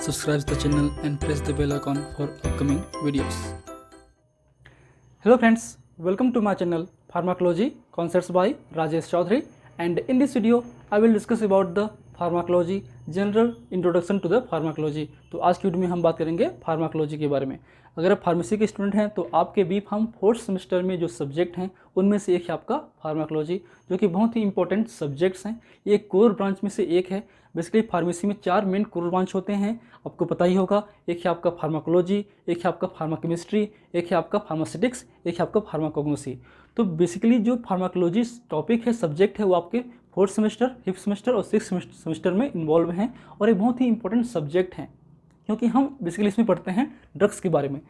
subscribe the channel and press the bell icon for upcoming videos. Hello friends, welcome to my channel Pharmacology Concepts by Rajesh Chaudhary, and in this video I will discuss about the pharmacology general introduction to the pharmacology. तो आज की video में हम बात करेंगे pharmacology के बारे में। अगर आप फार्मेसी के स्टूडेंट हैं तो आपके बी फार्म फोर्थ सेमेस्टर में जो सब्जेक्ट हैं उनमें से एक है आपका फार्माकोलॉजी, जो कि बहुत ही इंपॉर्टेंट सब्जेक्ट्स हैं। ये कोर ब्रांच में से एक है। बेसिकली फार्मेसी में 4 मेन कोर ब्रांच होते हैं, आपको पता ही होगा। एक है आपका फार्माकोलॉजी, एक है आपका फार्माकेमिस्ट्री, एक है आपका फार्मास्यूटिक्स, एक है आपका फार्माकोग्नोसी। तो बेसिकली जो फार्माकोलॉजी टॉपिक है, सब्जेक्ट है, वो आपके फोर्थ सेमेस्टर, फिफ्थ सेमेस्टर और सिक्स सेमेस्टर में इन्वॉल्व हैं और ये बहुत ही इंपॉर्टेंट सब्जेक्ट हैं, क्योंकि हम बेसिकली इसमें पढ़ते हैं ड्रग्स के बारे में।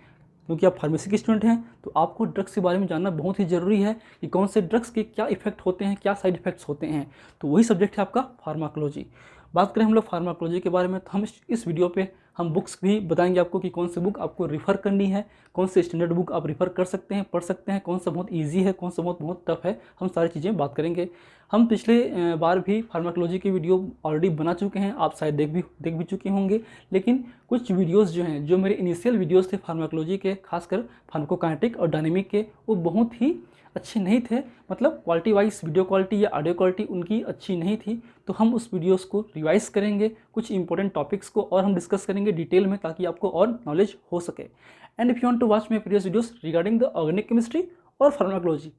क्योंकि आप फार्मेसी के स्टूडेंट हैं तो आपको ड्रग्स के बारे में जानना बहुत ही ज़रूरी है कि कौन से ड्रग्स के क्या इफेक्ट होते हैं, क्या साइड इफेक्ट्स होते हैं। तो वही सब्जेक्ट है आपका फार्माकोलॉजी। बात करें हम लोग फार्माकोलॉजी के बारे में तो हम इस वीडियो पे हम बुक्स भी बताएंगे आपको कि कौन सी बुक आपको रिफ़र करनी है, कौन से स्टैंडर्ड बुक आप रिफ़र कर सकते हैं, पढ़ सकते हैं, कौन सा बहुत इजी है, कौन सा बहुत टफ है। हम सारी चीज़ें बात करेंगे। हम पिछले बार भी फार्माकोलॉजी की वीडियो ऑलरेडी बना चुके हैं, आप शायद देख भी चुके होंगे। लेकिन कुछ वीडियोज़ जो हैं, जो मेरे इनिशियल वीडियोज़ थे फार्माकोलॉजी के, खासकर फार्माकोकाइनेटिक और डायनेमिक के, वो बहुत ही अच्छे नहीं थे। मतलब क्वालिटी वाइज वीडियो क्वालिटी या ऑडियो क्वालिटी उनकी अच्छी नहीं थी। तो हम उस वीडियोस को रिवाइज करेंगे, कुछ इंपॉर्टेंट टॉपिक्स को और हम डिस्कस करेंगे डिटेल में, ताकि आपको और नॉलेज हो सके। And if you want to watch my previous videos regarding the organic chemistry और pharmacology,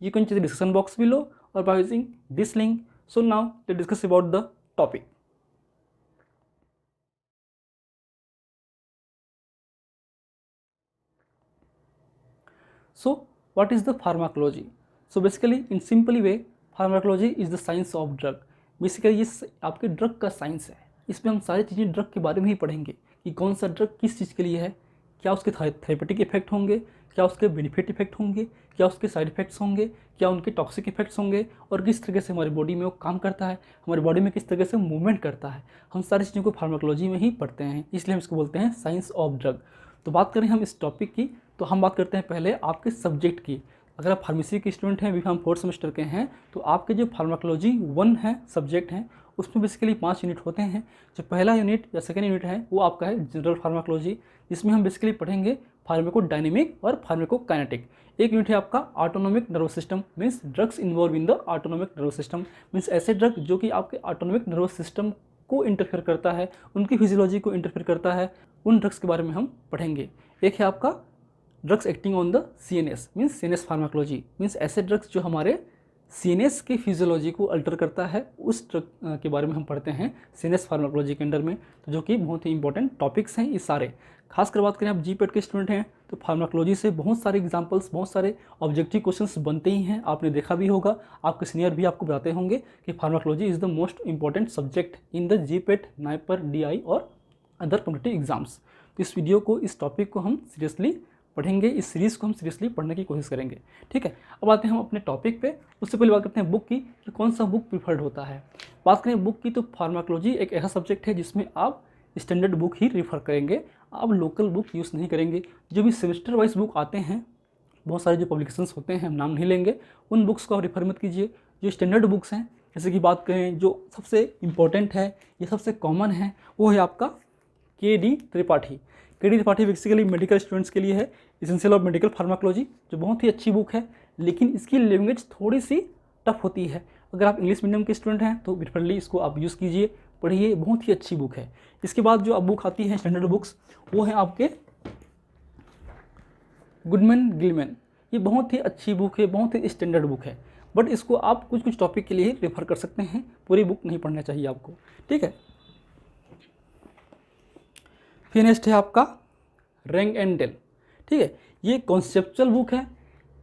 you can check the description box below और by using this link. So now let's discuss about the topic. So what is the pharmacology? So basically in simple way pharmacology is the science of drug। Basically ये आपके drug का science है। इसमें हम सारी चीज़ें drug के बारे में ही पढ़ेंगे कि कौन सा ड्रग किस चीज़ के लिए है, क्या उसके थेरेपेटिक इफेक्ट होंगे, क्या उसके बेनिफिट इफेक्ट होंगे, क्या उसके साइड इफेक्ट्स होंगे, क्या उनके टॉक्सिक इफेक्ट्स होंगे, और किस तरीके से हमारी बॉडी में वो काम करता है, हमारी बॉडी में किस तरीके से मूवमेंट करता है। हम सारी चीज़ों को फार्माकोलॉजी में ही पढ़ते हैं, इसलिए हम इसको बोलते हैं साइंस ऑफ ड्रग। तो बात करें हम इस टॉपिक की, तो हम बात करते हैं पहले आपके सब्जेक्ट की। अगर आप फार्मेसी के स्टूडेंट हैं, बी फार्म फोर्थ सेमेस्टर के हैं, तो आपके जो फार्माकोलॉजी 1 है सब्जेक्ट हैं, उसमें बेसिकली 5 यूनिट होते हैं। जो पहला यूनिट या सेकेंड यूनिट है वो आपका है जनरल फार्माकोलॉजी, जिसमें हम बेसिकली पढ़ेंगे फार्माकोडायनेमिक और फार्माकोकाइनेटिक। एक यूनिट है आपका autonomic nervous system, means drugs involve in the autonomic nervous system, means ऐसे ड्रग जो कि आपके ऑटोनोमिक नर्वस सिस्टम को इंटरफेयर करता है, उनकी फिजियोलॉजी को इंटरफेयर करता है, उन ड्रग्स के बारे में हम पढ़ेंगे। एक है आपका drugs acting on the CNS, means CNS pharmacology, means ऐसे ड्रग्स जो हमारे सीएनएस की फिजियोलॉजी को अल्टर करता है, उस ड्रग के बारे में हम पढ़ते हैं सीएनएस फार्माकोलॉजी के अंडर में। तो जो कि बहुत ही इंपॉर्टेंट टॉपिक्स हैं ये सारे। खासकर बात करें आप जीपेट के स्टूडेंट हैं तो फार्माकोलॉजी से बहुत सारे एग्जांपल्स, बहुत सारे ऑब्जेक्टिव क्वेश्चंस बनते ही हैं। आपने देखा भी होगा, आपके सीनियर भी आपको बताते होंगे कि pharmacology is the most important subject in the GPAT, NIPER, DI और अदर कॉम्पिटिटिव एग्जाम्स। तो इस वीडियो को, इस टॉपिक को हम सीरियसली पढ़ेंगे, इस सीरीज़ को हम सीरियसली पढ़ने की कोशिश करेंगे। ठीक है, अब आते हैं हम अपने टॉपिक पे। उससे पहले बात करते हैं बुक की कि कौन सा बुक प्रिफर्ड होता है। बात करें बुक की तो फार्माकोलॉजी एक ऐसा सब्जेक्ट है जिसमें आप स्टैंडर्ड बुक ही रिफ़र करेंगे, आप लोकल बुक यूज़ नहीं करेंगे। जो भी सेमेस्टर वाइज बुक आते हैं, बहुत सारे जो पब्लिकेशंस होते हैं, हम नाम नहीं लेंगे, उन बुक्स को आप रेफर मत कीजिए। जो स्टैंडर्ड बुक्स हैं, जैसे कि बात करें जो सबसे इम्पोर्टेंट है, ये सबसे कॉमन है, वो है आपका KD. Tripathi. KD. Tripathi basically medical students के लिए है, एसेंशियल ऑफ मेडिकल फार्माकोलॉजी, जो बहुत ही अच्छी बुक है, लेकिन इसकी लैंग्वेज थोड़ी सी टफ होती है। अगर आप इंग्लिश मीडियम के स्टूडेंट हैं तो प्रिफरली इसको आप यूज़ कीजिए, पढ़िए, बहुत ही अच्छी बुक है। इसके बाद जो अब बुक आती है स्टैंडर्ड बुक्स, वो है आपके गुडमैन गिलमैन। ये बहुत ही अच्छी बुक है, बहुत ही स्टैंडर्ड बुक है, बट इसको आप कुछ कुछ टॉपिक के लिए ही रेफर कर सकते हैं, पूरी बुक नहीं पढ़ना चाहिए आपको। ठीक है, फिर नेक्स्ट है आपका रैंग एंड डेल। ठीक है, ये कॉन्सेप्चुअल बुक है।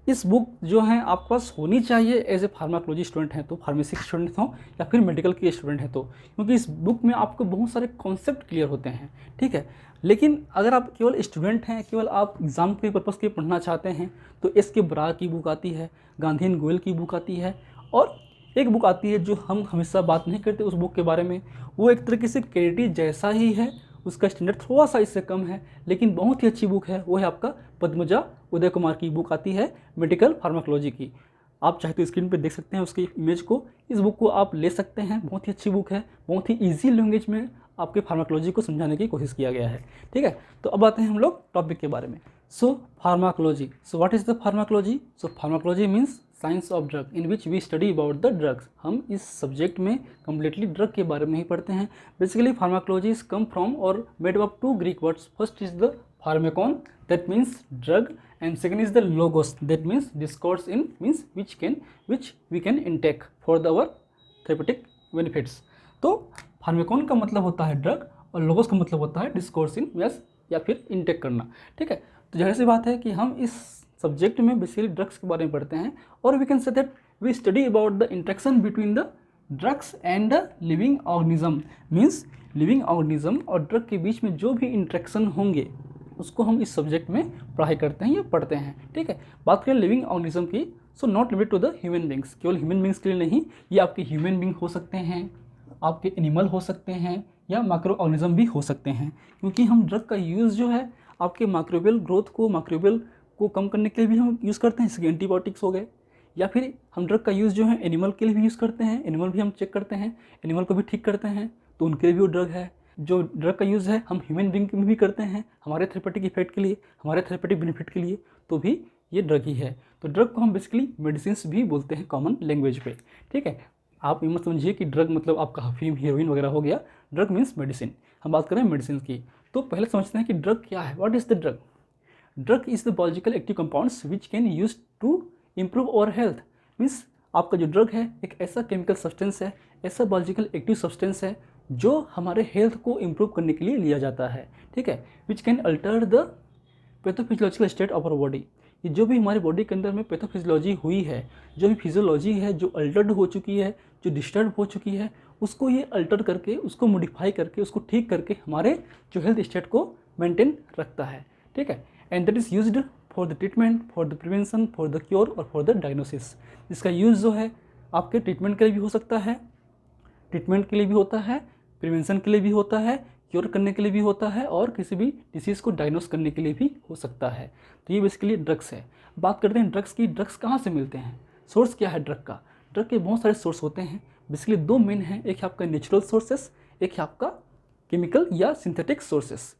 इस बुक जो है आपके पास होनी चाहिए एज ए फार्माकोलॉजी स्टूडेंट हैं तो, फार्मेसी के स्टूडेंट हों या फिर मेडिकल के स्टूडेंट हैं तो, क्योंकि इस बुक में आपको बहुत सारे कॉन्सेप्ट क्लियर होते हैं। ठीक है, लेकिन अगर आप केवल स्टूडेंट हैं, केवल आप एग्ज़ाम के पर्पज़ के पढ़ना चाहते हैं तो एस.के. बरार की बुक आती है, गांधी एंड गोयल की बुक आती है, और एक बुक आती है जो हम हमेशा बात नहीं करते उस बुक के बारे में, वो एक तरीके से के.डी. जैसा ही है, उसका स्टैंडर्ड थोड़ा सा इससे कम है, लेकिन बहुत ही अच्छी बुक है। वो है आपका पद्मजा उदय कुमार की बुक आती है मेडिकल फार्माकोलॉजी की। आप चाहे तो स्क्रीन पे देख सकते हैं उसकी इमेज को। इस बुक को आप ले सकते हैं, बहुत ही अच्छी बुक है, बहुत ही ईजी लैंग्वेज में आपके फार्माकोलॉजी को समझाने की कोशिश किया गया है। ठीक है, तो अब आते हैं हम लोग टॉपिक के बारे में। So pharmacology, so what is the pharmacology? So pharmacology means science of drug in which we study about the drugs. हम इस सब्जेक्ट में कम्प्लीटली ड्रग के बारे में ही पढ़ते हैं। Basically pharmacology is come from और made up two Greek words. First is the pharmakon, that means drug, and second is the logos, that means discourse in, means which we can intake for our therapeutic benefits। तो फार्मेकॉन का मतलब होता है drug और logos का मतलब होता है डिस्कोर्स इन, या फिर इनटेक करना। ठीक है, तो जाहिर सी बात है कि हम इस सब्जेक्ट में बेसिकली ड्रग्स के बारे में पढ़ते हैं और we can say that we study about the interaction between the drugs and the living organism. Means living organism और ड्रग के बीच में जो भी इंटरेक्शन होंगे उसको हम इस सब्जेक्ट में पढ़ाई करते हैं या पढ़ते हैं। ठीक है, बात करें लिविंग ऑर्गेनिज्म की, so not limited to the human beings, केवल ह्यूमन बींग्स के लिए नहीं, ये आपके ह्यूमन बींग हो सकते हैं, आपके एनिमल हो सकते हैं या माइक्रो ऑर्गेनिज्म भी हो सकते हैं। क्योंकि हम ड्रग का यूज़ जो है आपके माइक्रोबियल ग्रोथ को, माइक्रोबियल को कम करने के लिए भी हम यूज़ करते हैं, जैसे एंटीबायोटिक्स हो गए, या फिर हम ड्रग का यूज़ जो है एनिमल के लिए भी यूज़ करते हैं, एनिमल भी हम चेक करते हैं, एनिमल को भी ठीक करते हैं, तो उनके लिए भी वो ड्रग है। जो ड्रग का यूज़ है हम ह्यूमन बींग में भी करते हैं, हमारे थेरेपेटिक इफेक्ट के लिए, हमारे थेरेपेटिक बेनिफिट के लिए, तो भी ये ड्रग ही है। तो ड्रग को हम बेसिकली मेडिसिन्स भी बोलते हैं कॉमन लैंग्वेज पे। ठीक है, आप ये मत समझिए कि ड्रग मतलब आपका अफीम, हीरोइन वगैरह हो गया। Drug means medicine. हम बात करें मेडिसिन की, तो पहले समझते हैं कि ड्रग क्या है। What is the drug? Drug is the biological active compounds which can use to improve our health. Means आपका जो ड्रग है एक ऐसा केमिकल सब्सटेंस है, ऐसा बायोलॉजिकल एक्टिव सब्सटेंस है जो हमारे हेल्थ को इम्प्रूव करने के लिए लिया जाता है। ठीक है, which can alter the pathophysiological state of our body. ये जो भी हमारी बॉडी के अंदर में पैथोफिजियोलॉजी हुई है, जो भी फिजियोलॉजी है जो अल्टर्ड हो चुकी है, जो डिस्टर्ब हो चुकी है, उसको ये अल्टर करके, उसको मॉडिफाई करके, उसको ठीक करके हमारे जो हेल्थ स्टेट को मेंटेन रखता है। ठीक है, and that is used for the treatment, for the prevention, for the cure और फॉर द डायग्नोसिस। इसका यूज़ जो है आपके ट्रीटमेंट के लिए भी हो सकता है, ट्रीटमेंट के लिए भी होता है, प्रिवेंशन के लिए भी होता है, क्योर करने के लिए भी होता है और किसी भी डिसीज़ को डायग्नोस करने के लिए भी हो सकता है। तो ये बेसिकली ड्रग्स है। बात करते हैं ड्रग्स की। ड्रग्स कहाँ से मिलते हैं, सोर्स क्या है ड्रग का? ड्रग के बहुत सारे सोर्स होते हैं, बेसिकली दो मेन हैं, एक है आपका नेचुरल सोर्सेस, एक है आपका केमिकल या सिंथेटिक सोर्सेस।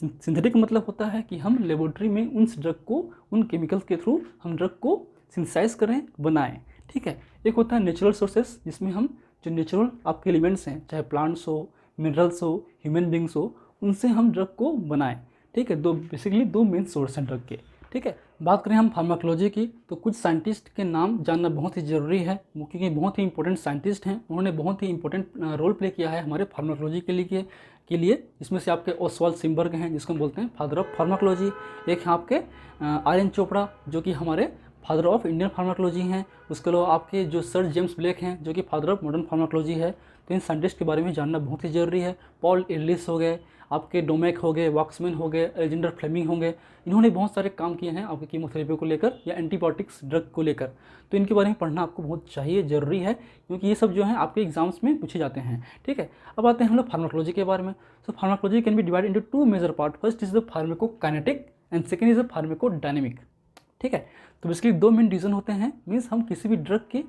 सिंथेटिक मतलब होता है कि हम लेबोरेटरी में उन ड्रग को, उन केमिकल्स के थ्रू हम ड्रग को सिंथेसाइज करें, बनाएं। ठीक है, एक होता है नेचुरल सोर्सेस, जिसमें हम जो नेचुरल आपके एलिमेंट्स हैं, चाहे प्लांट्स हो, मिनरल्स हो, ह्यूमन बींग्स हो, उनसे हम ड्रग को बनाएं। ठीक है, बेसिकली दो मेन सोर्स हैं ड्रग के। ठीक है, बात करें हम फार्माकोलॉजी की, तो कुछ साइंटिस्ट के नाम जानना बहुत ही ज़रूरी है, क्योंकि बहुत ही इंपॉर्टेंट साइंटिस्ट हैं, उन्होंने बहुत ही इंपॉर्टेंट रोल प्ले किया है हमारे फार्माकोलॉजी के लिए। इसमें से आपके ओसवाल्ड सिम्बर्ग हैं, जिसको हम बोलते हैं फादर ऑफ फार्माकोलॉजी। एक हैं आपके आर.एन. चोपड़ा, जो कि हमारे फादर ऑफ इंडियन फार्माकोलॉजी हैं। उसके अलावा आपके जो सर जेम्स ब्लैक हैं, जो कि फादर ऑफ मॉडर्न फार्माकोलॉजी है। तो इन साइंटिस्ट के बारे में जानना बहुत ही ज़रूरी है। पॉल एरलिस हो गए, आपके डोमेक हो गए, वॉक्समैन हो गए, एलेक्जेंडर फ्लेमिंग हो गए। इन्होंने बहुत सारे काम किए हैं आपके कीमोथेरेपी को लेकर या एंटीबायोटिक्स ड्रग को लेकर। तो इनके बारे में पढ़ना आपको बहुत चाहिए, ज़रूरी है, क्योंकि ये सब जो है आपके एग्जाम्स में पूछे जाते हैं। ठीक है, अब आते हैं हम लोग फार्माकोलॉजी के बारे में। So pharmacology can be divide into two major part. First is the pharmacokinetic and second is the pharmacodynamic. ठीक है, तो बेसिकली दो मेन रीजन होते हैं। मीन्स हम किसी भी ड्रग के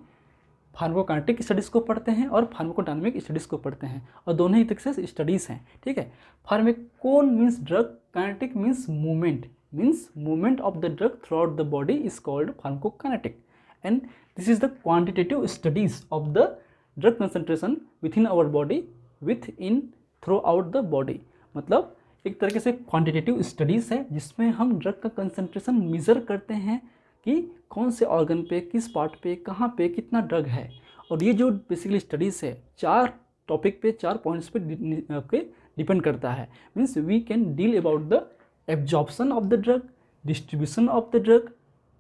फार्माकोकाइनेटिक स्टडीज़ को पढ़ते हैं और फार्माकोडायनेमिक स्टडीज़ को पढ़ते हैं, और दोनों ही तरह से स्टडीज़ हैं। ठीक है, pharmakon means drug, kinetic means movement of the drug throughout the body is called pharmacokinetic, and this is the quantitative studies of the drug concentration within our body within throughout the body. मतलब एक तरीके से quantitative studies है, जिसमें हम drug का concentration measure करते हैं कि कौन से ऑर्गन पे, किस पार्ट पे, कहाँ पे कितना ड्रग है। और ये जो बेसिकली स्टडीज़ है 4 टॉपिक पे, 4 पॉइंट्स पे आपके डिपेंड करता है। Means we can deal about the absorption of the drug, distribution of the drug,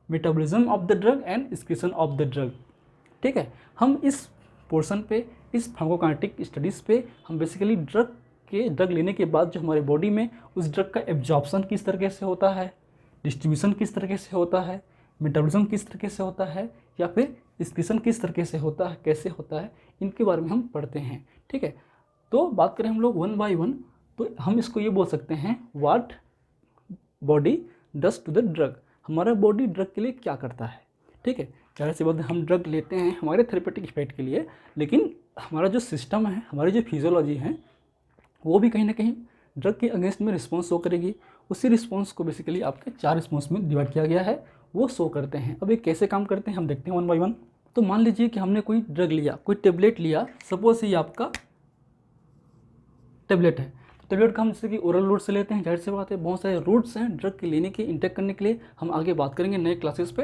metabolism of the drug and excretion of the drug. ठीक है, हम इस पोर्शन पे, इस फार्माकोकाइनेटिक स्टडीज़ पे हम बेसिकली ड्रग लेने के बाद जो हमारे बॉडी में उस ड्रग का एब्जॉर्प्शन किस तरीके से होता है, डिस्ट्रीब्यूशन किस तरीके से होता है, मेटाबॉलिज्म किस तरीके से होता है, या फिर एक्सक्रीशन किस तरीके से होता है, कैसे होता है, इनके बारे में हम पढ़ते हैं। ठीक है, तो बात करें हम लोग 1 बाय 1, तो हम इसको ये बोल सकते हैं what body does to the drug. हमारा बॉडी ड्रग के लिए क्या करता है। ठीक है, ज़्यादा से बात हम ड्रग लेते हैं हमारे थेरेपेटिक इफेक्ट के लिए, लेकिन हमारा जो सिस्टम है, हमारी जो फिजियोलॉजी है, वो भी कहीं ना कहीं ड्रग के अगेंस्ट में रिस्पॉन्स शो करेगी। उसी रिस्पॉन्स को बेसिकली आपके 4 रिस्पॉन्स में डिवाइड किया गया है, वो शो करते हैं। अब ये कैसे काम करते हैं हम देखते हैं वन बाय वन। तो मान लीजिए कि हमने कोई ड्रग लिया, कोई टेबलेट लिया, सपोज ये आपका टेबलेट है। तो टेबलेट का हम जैसे कि ओरल रूट से लेते हैं, जाहिर सी बात है बहुत सारे रूट्स हैं ड्रग के लेने के, इंटेक करने के लिए, हम आगे बात करेंगे नए क्लासेस पे।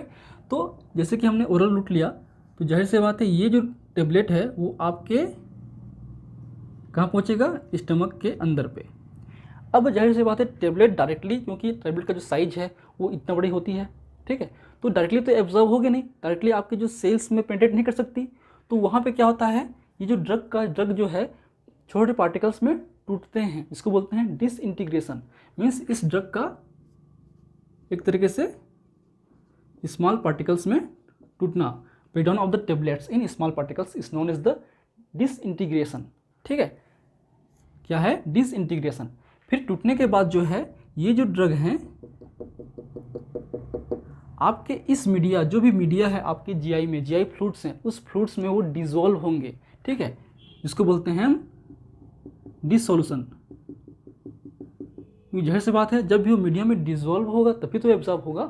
तो जैसे कि हमने ओरल रूट लिया तो जाहिर सी बात है ये जो टेबलेट है वो आपके कहाँ पहुँचेगा, स्टमक के अंदर पे। अब जाहिर सी बात है टेबलेट डायरेक्टली, क्योंकि टेबलेट का जो साइज है वो इतना बड़ी होती है, ठीक है, तो डायरेक्टली तो एब्जॉर्ब होगी नहीं, डायरेक्टली आपके जो सेल्स में पेनिट्रेट नहीं कर सकती। तो वहाँ पे क्या होता है, ये जो ड्रग जो है छोटे पार्टिकल्स में टूटते हैं, इसको बोलते हैं डिसइंटीग्रेशन। मीन्स इस ड्रग का एक तरीके से स्मॉल पार्टिकल्स में टूटना, breakdown of the tablets in small particles is known as the disintegration. ठीक है, क्या है, डिसइंटीग्रेशन। फिर टूटने के बाद जो है ये जो ड्रग हैं आपके इस मीडिया, जो भी मीडिया है आपके जीआई में, जीआई फ्लूइड्स हैं, उस फ्लूइड्स में वो डिसॉल्व होंगे, ठीक है, जिसको बोलते हैं हम डिसोल्यूशन। जाहिर सी बात है जब भी वो मीडिया में डिसॉल्व होगा तभी तो एब्जॉर्ब होगा,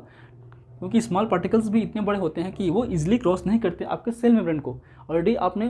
क्योंकि स्मॉल पार्टिकल्स भी इतने बड़े होते हैं कि वो इजीली क्रॉस नहीं करते आपके सेल मेम्ब्रेन को। ऑलरेडी आपने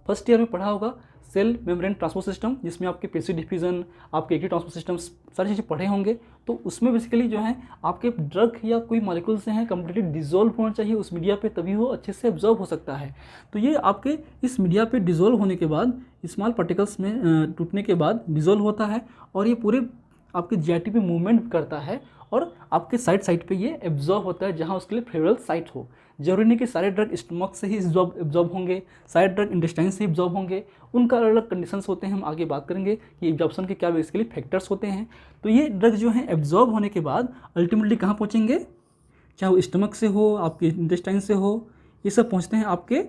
फर्स्ट ईयर में पढ़ा होगा सेल मेम्ब्रेन ट्रांसपोर्ट सिस्टम, जिसमें आपके पेशी डिफ्यूजन, आपके एक्टिव ट्रांसपोर्ट सिस्टम, सारी चीज़ें पढ़े होंगे। तो उसमें बेसिकली जो है आपके ड्रग या कोई मॉलिक्यूल से हैं कम्प्लीटली डिसॉल्व होना चाहिए उस मीडिया पे, तभी वो अच्छे से एब्जॉर्ब हो सकता है। तो ये आपके इस मीडिया पे डिसॉल्व होने के बाद, स्मॉल पार्टिकल्स में टूटने के बाद डिसॉल्व होता है और ये पूरे आपके जीआईटी पे मूवमेंट करता है और आपके साइड पे ये एब्जॉर्ब होता है जहाँ उसके लिए फेवरेबल साइट हो। जरूरी नहीं कि सारे ड्रग स्टमक से ही एब्जॉर्ब होंगे, सारे ड्रग इंटेस्टाइन से ही एब्जॉर्ब होंगे, उनका अलग अलग कंडीशंस होते हैं, हम आगे बात करेंगे कि एब्जॉर्प्शन के क्या बेसिकली फैक्टर्स होते हैं। तो ये ड्रग जो हैं एब्जॉर्ब होने के बाद अल्टीमेटली कहाँ पहुँचेंगे, चाहे वो स्टमक से हो, आपके इंटेस्टाइन से हो, ये सब पहुँचते हैं आपके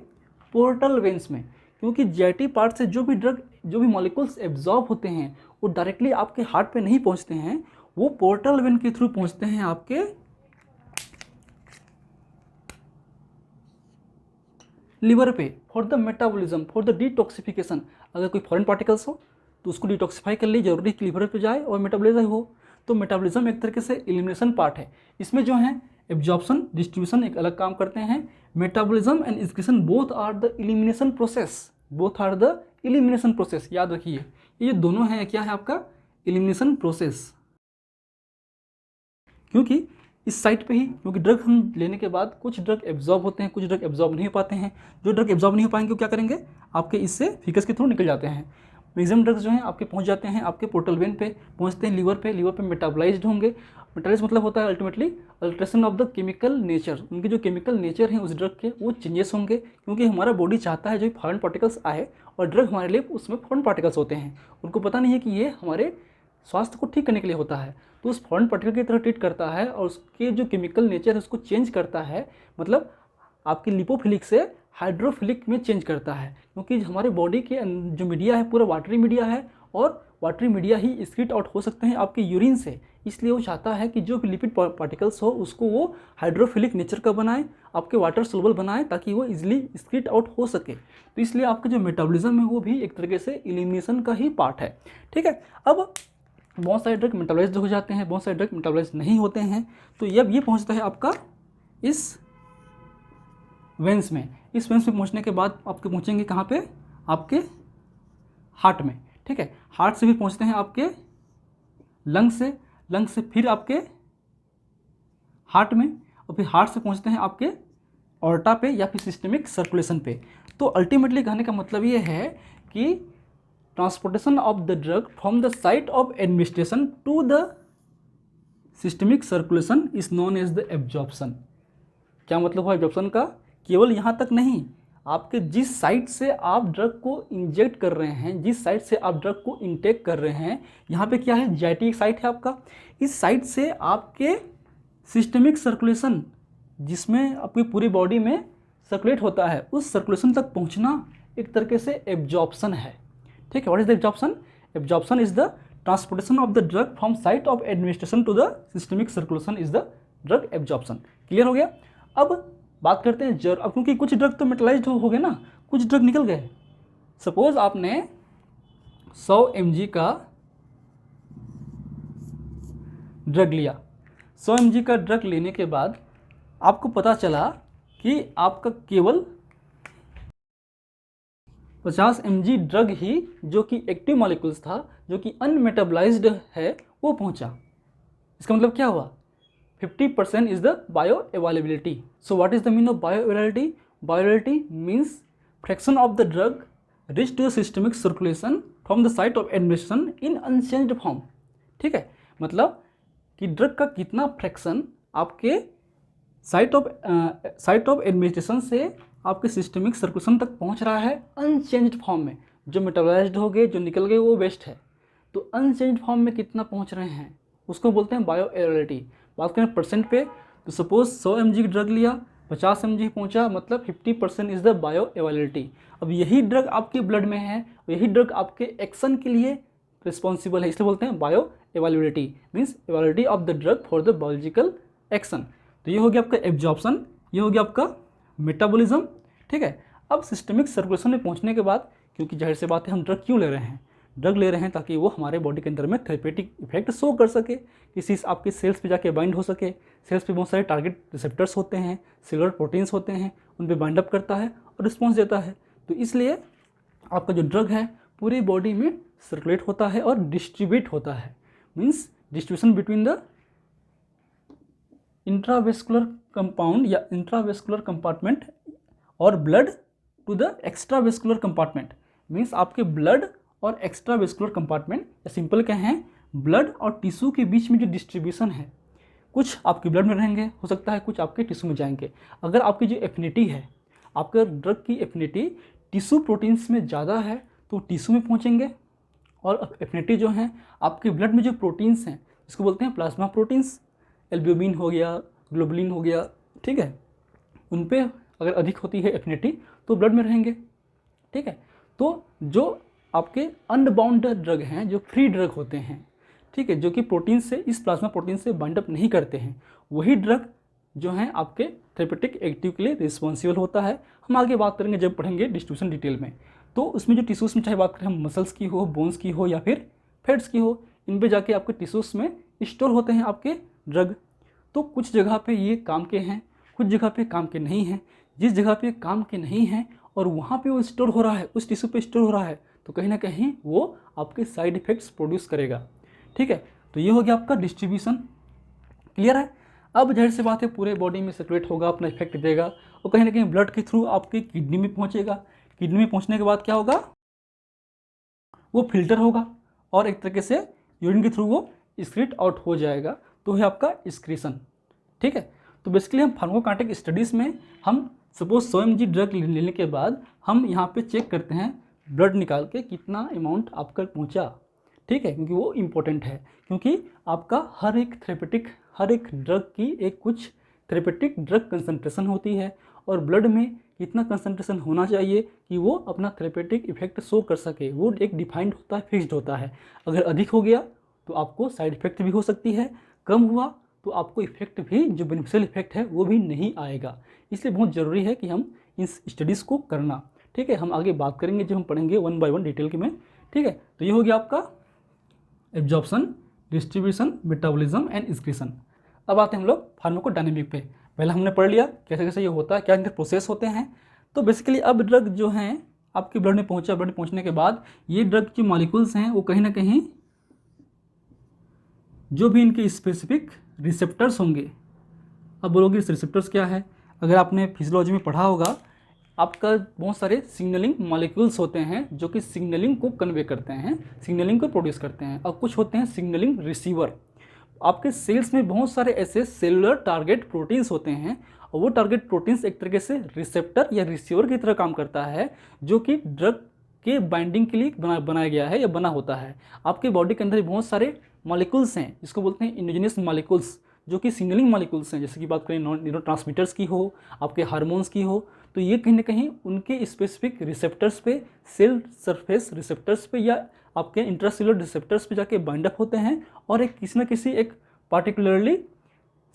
पोर्टल वेन्स में। क्योंकि जीआईटी पार्ट से जो भी मॉलिक्यूल्स एब्जॉर्ब होते हैं वो डायरेक्टली आपके हार्ट पे नहीं पहुँचते हैं, वो पोर्टल वेन के थ्रू पहुँचते हैं आपके लिवर पे for the metabolism, for the detoxification. अगर कोई फॉरेन पार्टिकल्स हो तो उसको डिटॉक्सिफाई कर लिए, जरूरी कि लिवर पे जाए और मेटाबॉलिज्म हो। तो मेटाबॉलिज्म एक तरीके से एलिमिनेशन पार्ट है। इसमें जो है एब्जॉर्प्शन, डिस्ट्रीब्यूशन एक अलग काम करते हैं। Metabolism and excretion both are the elimination process, both are the elimination process. याद रखिए ये जो दोनों हैं क्या है आपका एलिमिनेशन प्रोसेस। क्योंकि इस साइट पे ही, क्योंकि ड्रग हम लेने के बाद कुछ ड्रग एब्जॉर्ब होते हैं, कुछ ड्रग एब्जॉर्ब नहीं हो पाते हैं। जो ड्रग एब्जॉर्ब नहीं हो पाएंगे वो क्या करेंगे, आपके इससे फीकस के थ्रू निकल जाते हैं। मैक्सिमम ड्रग्स जो हैं आपके पहुंच जाते हैं आपके पोर्टल वेन पे, पहुंचते हैं लिवर पे मेटाबोलाइज्ड होंगे। मेटाबोलाइज मतलब होता है ultimately alteration of the chemical nature, उनके जो केमिकल नेचर हैं उस ड्रग के वो चेंजेस होंगे, क्योंकि हमारा बॉडी चाहता है जो फॉरेन पार्टिकल्स आए और ड्रग हमारे लिए उसमें फॉरेन पार्टिकल्स होते हैं, उनको पता नहीं है कि ये हमारे स्वास्थ्य को ठीक करने के लिए होता है, तो उस फॉरेन पार्टिकल की तरह ट्रीट करता है और उसके जो केमिकल नेचर है उसको चेंज करता है, मतलब आपकी लिपोफिलिक से हाइड्रोफिलिक में चेंज करता है। क्योंकि हमारे बॉडी के जो मीडिया है पूरा वाटरी मीडिया है और वाटरी मीडिया ही एक्सक्रीट आउट हो सकते हैं आपके यूरिन से, इसलिए वो चाहता है कि जो भी लिपिड पार्टिकल्स हो उसको वो हाइड्रोफिलिक नेचर का बनाए, आपके वाटर सोलबल बनाए, ताकि वो इजीली एक्सक्रीट आउट हो सके। तो इसलिए आपका जो मेटाबॉलिज्म है वो भी एक तरीके से एलिमिनेशन का ही पार्ट है। ठीक है, अब बहुत सारे ड्रग मेटाबॉलाइज्ड हो जाते हैं, बहुत सारे ड्रग मेटाबॉलाइज्ड नहीं होते हैं। तो जब ये पहुंचता है आपका इस वेंस में, इस वेंस में पहुंचने के बाद आपके पहुंचेंगे कहाँ पे, आपके हार्ट में। ठीक है, हार्ट से भी पहुंचते हैं आपके लंग से फिर आपके हार्ट में, और फिर हार्ट से पहुंचते हैं आपके ऑर्टा पे या फिर सिस्टमिक सर्कुलेशन पे। तो अल्टीमेटली कहने का मतलब ये है कि transportation of the drug from the site of administration to the systemic circulation is known as the absorption. क्या मतलब हुआ एब्जॉर्प्शन का, केवल यहाँ तक नहीं, आपके जिस साइट से आप ड्रग को इंजेक्ट कर रहे हैं, जिस साइट से आप ड्रग को इंटेक कर रहे हैं, यहाँ पे क्या है, जीआईटी साइट है आपका, इस साइट से आपके सिस्टमिक सर्कुलेशन जिसमें आपकी पूरी बॉडी में सर्कुलेट होता है, उस सर्कुलेशन तक पहुँचना एक तरीके से एब्जॉर्प्शन है। ठीक है, what is the absorption? Absorption is the transportation of the drug from site of administration to the systemic circulation is the drug absorption. Clear हो गया? अब बात करते हैं अब क्योंकि कुछ ड्रग तो मेटालाइज्ड हो गए ना, कुछ ड्रग निकल गए। सपोज आपने 100 mg का ड्रग लिया। 100 mg का ड्रग लेने के बाद आपको पता चला कि आपका केवल 50 mg ड्रग ही जो कि एक्टिव मॉलिक्यूल्स था, जो कि अनमेटाबलाइज्ड है, वो पहुंचा। इसका मतलब क्या हुआ? 50% is the bioavailability. So what is the mean of bioavailability? Bioavailability means fraction of the drug reach to the systemic circulation from the site of administration in unchanged form. ठीक है, मतलब कि drug का कितना fraction आपके site of administration से आपके systemic circulation तक पहुंच रहा है अनचेंज्ड फॉर्म में। जो मेटाबोलाइज्ड हो गए, जो निकल गए, वो वेस्ट है। तो अनचेंज्ड फॉर्म में कितना पहुंच रहे हैं उसको बोलते हैं बायो अवेलेबिलिटी। बात करें परसेंट पे, तो सपोज 100 mg ड्रग लिया, 50 mg पहुंचा, मतलब 50% इज द बायो अवेलेबिलिटी। अब यही ड्रग आपके ब्लड में है, यही ड्रग आपके एक्शन के लिए रिस्पॉन्सिबल है, इसलिए बोलते हैं bio availability. Means availability of the drug for the biological action. तो ये हो गया आपका एब्जॉर्प्शन, ये हो गया आपका मेटाबॉलिज्म। ठीक है, अब सिस्टमिक सर्कुलेशन में पहुंचने के बाद, क्योंकि जाहिर सी बात है हम ड्रग क्यों ले रहे हैं? ड्रग ले रहे हैं ताकि वो हमारे बॉडी के अंदर में थेरेपेटिक इफेक्ट शो कर सके, किसी आपके सेल्स पे जाके बाइंड हो सके। सेल्स पे बहुत सारे टारगेट रिसेप्टर्स होते हैं, सेलुलर प्रोटीन्स होते हैं, उन पे बाइंड अप करता है और रिस्पॉन्स देता है। तो इसलिए आपका जो ड्रग है पूरी बॉडी में सर्कुलेट होता है और डिस्ट्रीब्यूट होता है। Means distribution between the intravascular compound या इंट्रावेस्कुलर कंपार्टमेंट और blood to the extravascular compartment. Means आपके ब्लड और एक्स्ट्रावेस्कुलर कंपार्टमेंट, या सिंपल कहें ब्लड और टिश्यू के बीच में जो डिस्ट्रीब्यूशन है, कुछ आपके ब्लड में रहेंगे, हो सकता है कुछ आपके टिश्यू में जाएंगे। अगर आपकी जो एफिनिटी है, आपके ड्रग की एफिनिटी टिश्यू प्रोटीन्स में ज़्यादा है तो टिश्यू में पहुँचेंगे, और एफिनिटी जो है आपके ब्लड में जो प्रोटीन्स हैं जिसको बोलते हैं प्लाज्मा प्रोटीन्स, एल्ब्यूमिन हो गया, ग्लोबुलिन हो गया, ठीक है, उन पे अगर अधिक होती है एफिनिटी तो ब्लड में रहेंगे। ठीक है, तो जो आपके अनबाउंड ड्रग हैं, जो फ्री ड्रग होते हैं, ठीक है, जो कि प्रोटीन से, इस प्लाज्मा प्रोटीन से बाइंड अप नहीं करते हैं, वही ड्रग जो हैं आपके थेरेपेटिक एक्टिव के लिए रिस्पॉन्सिबल होता है। हम आगे बात करेंगे जब पढ़ेंगे डिस्ट्रीब्यूशन डिटेल में। तो उसमें जो टिश्यूज़ में, चाहे बात करें हम मसल्स की हो, बोन्स की हो या फिर फैट्स की हो, इन पे जाके आपके टिश्यूज़ में स्टोर होते हैं आपके ड्रग। तो कुछ जगह पे ये काम के हैं, कुछ जगह पे काम के नहीं हैं। जिस जगह पे काम के नहीं हैं और वहाँ पे वो स्टोर हो रहा है, उस टिश्यू पे स्टोर हो रहा है, तो कहीं ना कहीं वो आपके साइड इफ़ेक्ट्स प्रोड्यूस करेगा। ठीक है, तो ये हो गया आपका डिस्ट्रीब्यूशन। क्लियर है? अब जाहिर सी बात है पूरे बॉडी में सर्कुलेट होगा, अपना इफेक्ट देगा, और कहीं ना कहीं ब्लड के थ्रू आपकी किडनी में पहुँचेगा। किडनी में पहुँचने के बाद क्या होगा? वो फिल्टर होगा और एक तरीके से यूरिन के थ्रू वो एक्सक्रीट आउट हो जाएगा, तो है आपका एक्सक्रीशन। ठीक है, तो बेसिकली हम फार्माकोकाइनेटिक स्टडीज़ में हम सपोज 100 mg ड्रग लेने के बाद हम यहाँ पे चेक करते हैं ब्लड निकाल के कितना अमाउंट आपका पहुँचा। ठीक है, क्योंकि वो इम्पोर्टेंट है, क्योंकि आपका हर एक ड्रग की एक कुछ थेरेपेटिक ड्रग कंसंट्रेशन होती है, और ब्लड में कितना कंसंट्रेशन होना चाहिए कि वो अपना थेरेपेटिक इफेक्ट शो कर सके, वो एक डिफाइंड होता है, फिक्स्ड होता है। अगर अधिक हो गया तो आपको साइड इफेक्ट भी हो सकती है, कम हुआ तो आपको इफेक्ट भी, जो बेनिफिशियल इफेक्ट है वो भी नहीं आएगा। इसलिए बहुत ज़रूरी है कि हम इस स्टडीज़ को करना। ठीक है, हम आगे बात करेंगे जब हम पढ़ेंगे 1 by 1 डिटेल के में। ठीक है, तो ये हो गया आपका absorption, distribution, metabolism and excretion. अब आते हैं हम लोग फार्माकोडायनेमिक पे। पहले हमने पढ़ लिया कैसे कैसे ये होता है, क्या इनके प्रोसेस होते हैं। तो बेसिकली अब ड्रग जो हैं आपके ब्लड में पहुँचा, ब्लड में पहुँचने के बाद ये ड्रग जो मॉलिक्यूल्स हैं वो कहीं ना कहीं जो भी इनके स्पेसिफिक रिसेप्टर्स होंगे। अब बोलोगे इस रिसेप्टर्स क्या है? अगर आपने फिजियोलॉजी में पढ़ा होगा, आपका बहुत सारे सिग्नलिंग मॉलिक्यूल्स होते हैं जो कि सिग्नलिंग को कन्वे करते हैं, सिग्नलिंग को प्रोड्यूस करते हैं, और कुछ होते हैं सिग्नलिंग रिसीवर। आपके सेल्स में बहुत सारे ऐसे सेलुलर टारगेट प्रोटीन्स होते हैं, और वो टारगेट प्रोटीन्स एक तरीके से रिसेप्टर या रिसीवर की तरह काम करता है, जो कि ड्रग के बाइंडिंग के लिए बनाया गया है या बना होता है। आपके बॉडी के अंदर बहुत सारे मॉलिक्यूल्स हैं जिसको बोलते हैं इंडोजेनस मॉलिक्यूल्स, जो कि सिग्नलिंग मॉलिक्यूल्स हैं। जैसे कि बात करें न्यूरोट्रांसमीटर्स की हो, आपके हार्मोन्स की हो, तो ये कहीं ना कहीं उनके स्पेसिफिक रिसेप्टर्स पे, सेल सरफेस रिसेप्टर्स पे या आपके इंट्रासेलुलर रिसेप्टर्स पे जाके बाइंड अप होते हैं, और एक किसी न किसी एक particularly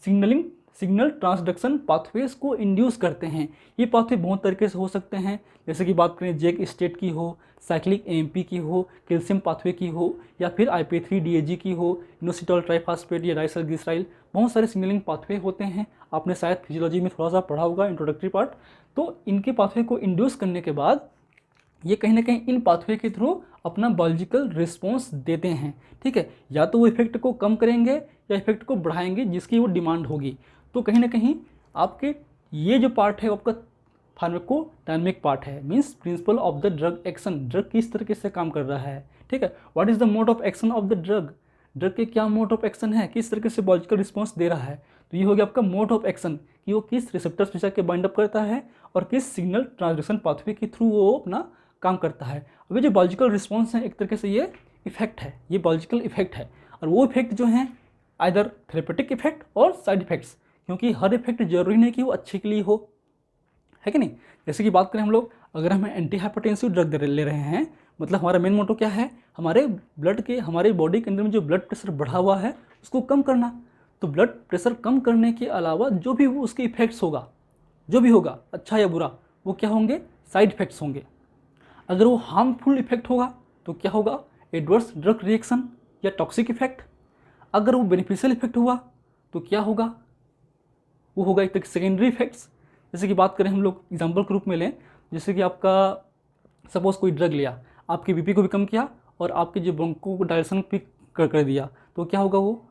signalling signal transduction pathways को इंड्यूस करते हैं। ये पाथवे बहुत तरीके से हो सकते हैं, जैसे कि बात करें जेक स्टेट की हो, साइक्लिक एएमपी की हो, कैल्शियम पाथवे की हो, या फिर IP3 DAG की हो, इनोसिटॉल ट्राइफॉस्फेट या डाइसल्ग्लिसराइल। बहुत सारे सिग्नलिंग पाथवे होते हैं, आपने शायद फिजियोलॉजी में थोड़ा सा पढ़ा होगा इंट्रोडक्टरी पार्ट। तो इनके पाथवे को इंड्यूस करने के बाद ये कहीं ना कहीं इन पाथवे के थ्रू अपना बायोलॉजिकल रिस्पॉन्स देते हैं, ठीक है। या तो वो इफेक्ट को कम करेंगे या इफेक्ट को बढ़ाएंगे, जिसकी वो डिमांड होगी। तो कहीं ना कहीं आपके ये जो पार्ट है वो आपका फार्माकोडायनामिक पार्ट है, means principle of the drug action. Drug किस तरीके से काम कर रहा है, ठीक है। What is the mode of action of the drug, drug के क्या मोड ऑफ एक्शन है, किस तरीके से बायोलॉजिकल रिस्पॉन्स दे रहा है। तो ये हो गया आपका मोड ऑफ एक्शन, कि वो किस रिसेप्टर्स पे जाके बाइंड अप करता है और किस सिग्नल ट्रांसडक्शन पाथवे के थ्रू वो अपना काम करता है। अब ये जो बायोलॉजिकल रिस्पॉन्स है एक तरीके से ये इफेक्ट है, ये बायोलॉजिकल इफेक्ट है। और वो इफेक्ट जो हैं आइदर थेरेपेटिक इफेक्ट और साइड इफेक्ट्स, क्योंकि हर इफेक्ट जरूरी नहीं कि वो अच्छे के लिए हो, है कि नहीं। जैसे कि बात करें हम लोग, अगर हम एंटी हाइपरटेंसिव ड्रग ले रहे हैं, मतलब हमारा मेन मोटो क्या है, हमारे ब्लड के, हमारे बॉडी के अंदर में जो ब्लड प्रेशर बढ़ा हुआ है उसको कम करना। तो ब्लड प्रेशर कम करने के अलावा जो भी वो उसके इफेक्ट्स होगा, जो भी होगा अच्छा या बुरा, वो क्या होंगे, साइड इफेक्ट्स होंगे। अगर वो हार्मफुल इफेक्ट होगा तो क्या होगा, एडवर्स ड्रग रिएक्शन या टॉक्सिक इफेक्ट। अगर वो बेनिफिशियल इफेक्ट हुआ तो क्या होगा, वो होगा एक तक सेकेंडरी इफेक्ट्स। जैसे कि बात करें हम लोग एग्जाम्पल के रूप में लें, जैसे कि आपका सपोज कोई ड्रग लिया, आपके बीपी को भी कम किया और आपके जो ब्रोंको को डायलेशन भी कर दिया, तो क्या होगा, वो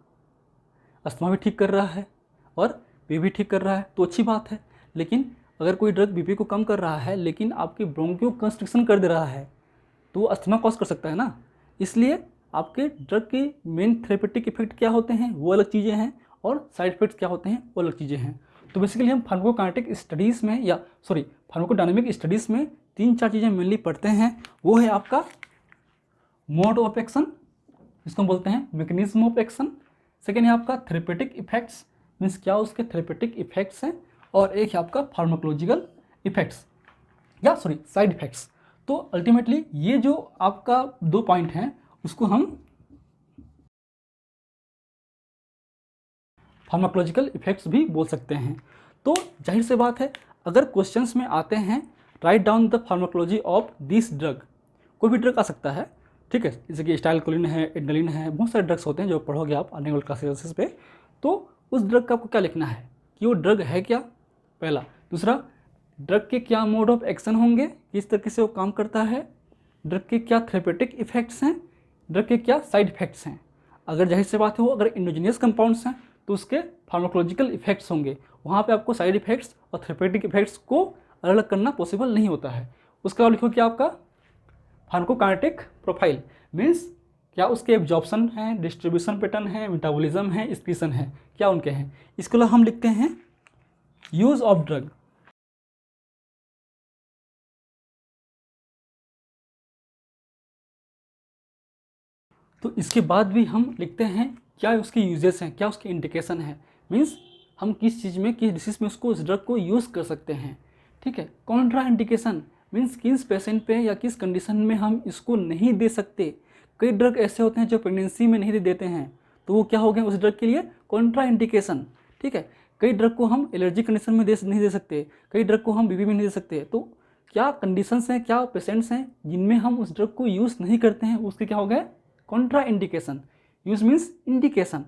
अस्थमा भी ठीक कर रहा है और बीपी भी ठीक कर रहा है, तो अच्छी बात है। लेकिन अगर कोई ड्रग बीपी को कम कर रहा है लेकिन आपके ब्रोंकियो कंस्ट्रिक्शन कर दे रहा है, तो वो अस्थमा कॉज कर सकता है ना। इसलिए आपके ड्रग के मेन थेरेपेटिक इफेक्ट क्या होते हैं वो अलग चीज़ें हैं, और साइड इफेक्ट्स क्या होते हैं वो अलग चीज़ें हैं। तो बेसिकली हम फार्माकोकाइनेटिक स्टडीज़ में या फार्माकोडायनामिक स्टडीज़ में 3-4 चीज़ें मेनली पढ़ते हैं। वो है आपका मोड ऑफ एक्शन, जिसको हम बोलते हैं मैकेनिज्म ऑफ एक्शन। सेकेंड है आपका थेरेपेटिक इफेक्ट्स, मीन्स क्या उसके थेरेपेटिक इफेक्ट्स हैं, और एक है आपका फार्माकोलॉजिकल इफेक्ट्स या साइड इफेक्ट्स। तो अल्टीमेटली ये जो आपका 2 पॉइंट हैं उसको हम फार्माकोलॉजिकल इफेक्ट्स भी बोल सकते हैं। तो जाहिर सी बात है, अगर क्वेश्चंस में आते हैं write down the pharmacology of this drug, कोई भी ड्रग आ सकता है, ठीक है, जैसे कि स्टाइलकोलिन है, एड्रेनालिन है, बहुत सारे ड्रग्स होते हैं जो पढ़ोगे आप आने वाले क्लासेस पे। तो उस ड्रग का आपको क्या लिखना है कि वो ड्रग है क्या, पहला। दूसरा, ड्रग के क्या मोड ऑफ एक्शन होंगे, किस तरीके से वो काम करता है, ड्रग के क्या थेरेपेटिक इफेक्ट्स हैं, ड्रग के क्या साइड इफेक्ट्स हैं। अगर जाहिर सी बात है वो अगर इंडोजिनियस कंपाउंड्स हैं तो उसके फार्माकोलॉजिकल इफेक्ट्स होंगे, वहाँ पे आपको साइड इफेक्ट्स और थेरेपेटिक इफेक्ट्स को अलग अलग करना पॉसिबल नहीं होता है। उसके बाद लिखो क्या आपका फार्माकोकाइनेटिक प्रोफाइल, मीन्स क्या उसके एब्जॉर्प्शन हैं, डिस्ट्रीब्यूशन पैटर्न है, मेटाबॉलिज्म है, एक्सक्रीशन है, क्या उनके हैं। इसके अलावा हम लिखते हैं यूज़ ऑफ ड्रग। तो इसके बाद भी हम लिखते हैं क्या उसके यूजेस हैं, क्या उसके इंडिकेशन है, मीन्स हम किस चीज़ में, किस डिसीज में उसको, उस ड्रग को यूज़ कर सकते हैं, ठीक है। कॉन्ट्रा इंडिकेशन मीन्स किस पेशेंट पे या किस कंडीशन में हम इसको नहीं दे सकते। कई ड्रग ऐसे होते हैं जो प्रेगनेंसी में नहीं देते हैं, तो वो क्या हो गए उस ड्रग के लिए कॉन्ट्रा इंडिकेशन, ठीक है। कई ड्रग को हम एलर्जी कंडीशन में नहीं दे सकते, कई ड्रग को हम बीपी में नहीं दे सकते। तो क्या कंडीशंस हैं, क्या पेशेंट्स हैं जिनमें हम उस ड्रग को यूज़ नहीं करते हैं, उसके क्या हो गए Contra indication. Use means indication.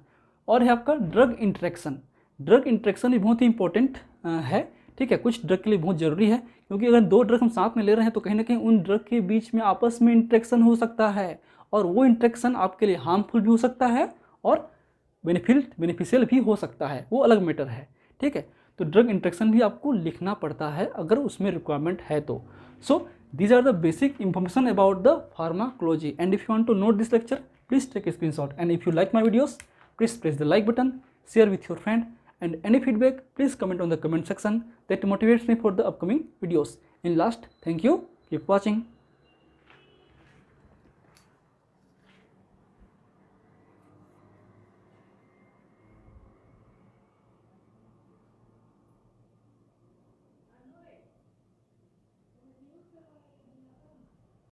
और है आपका ड्रग इंटरेक्शन। ड्रग इंटरेक्शन भी बहुत ही इंपॉर्टेंट है, ठीक है, कुछ ड्रग के लिए बहुत ज़रूरी है, क्योंकि अगर 2 ड्रग हम साथ में ले रहे हैं तो कहीं ना कहीं उन ड्रग के बीच में आपस में इंटरेक्शन हो सकता है, और वो इंटरेक्शन आपके लिए हार्मफुल भी हो सकता है और बेनिफिशियल भी हो सकता है, वो अलग मैटर है, ठीक है। तो ड्रग इंटरेक्शन भी आपको लिखना पड़ता है अगर उसमें रिक्वायरमेंट है तो। सो these are the basic information about the pharmacology, and if you want to note this lecture, please take a screenshot, and if you like my videos, please press the like button, share with your friend, and any feedback please comment on the comment section, that motivates me for the upcoming videos. In last, thank you, keep watching.